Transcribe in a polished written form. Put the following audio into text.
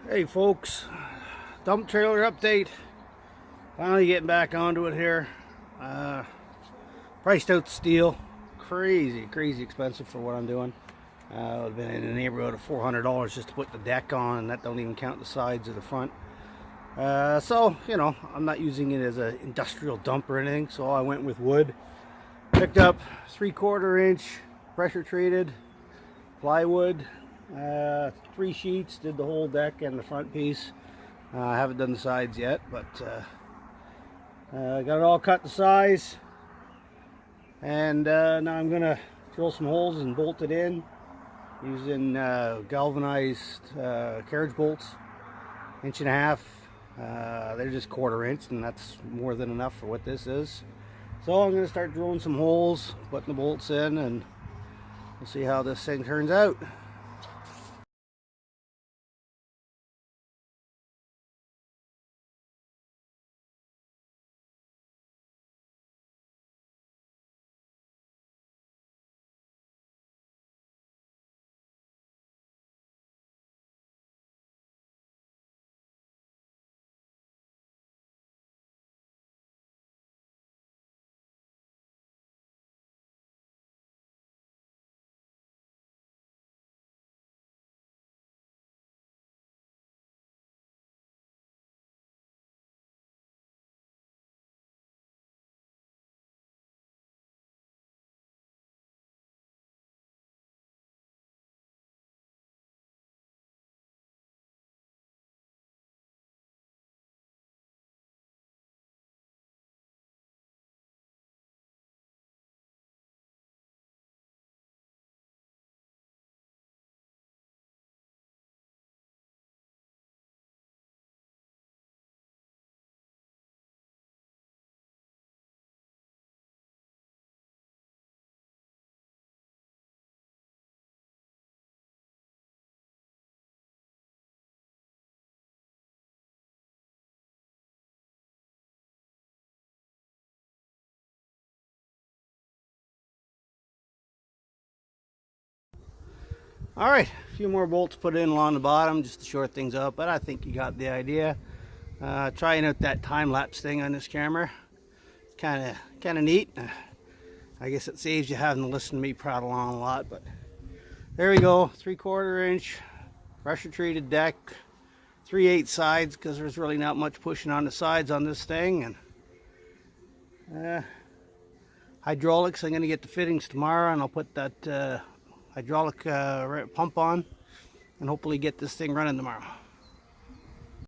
Hey folks, dump trailer update. Finally getting back onto it here. Uh, Priced out steel, crazy expensive for what I'm doing. I've been in the neighborhood of $400 just to put the deck on, and that don't even count the sides or the front. So you know, I'm not using it as an industrial dump or anything. So I went with wood. Picked up 3/4 inch pressure treated plywood. 3 sheets, did the whole deck and the front piece. I haven't done the sides yet, but got it all cut to size. And now I'm gonna drill some holes and bolt it in using galvanized carriage bolts, 1.5 inch. They're just 1/4 inch, and that's more than enough for what this is. So I'm gonna start drilling some holes, putting the bolts in, and we'll see how this thing turns out. All right, a few more bolts put in along the bottom just to short things up, but I think you got the idea. Trying out that time-lapse thing on this camera. It's kind of neat. I guess it saves you having to listen to me prattle on a lot, but there we go. 3/4 inch pressure treated deck, 3/8 sides, because there's really not much pushing on the sides on this thing. And hydraulics, I'm going to get the fittings tomorrow, and I'll put that hydraulic pump on and hopefully get this thing running tomorrow.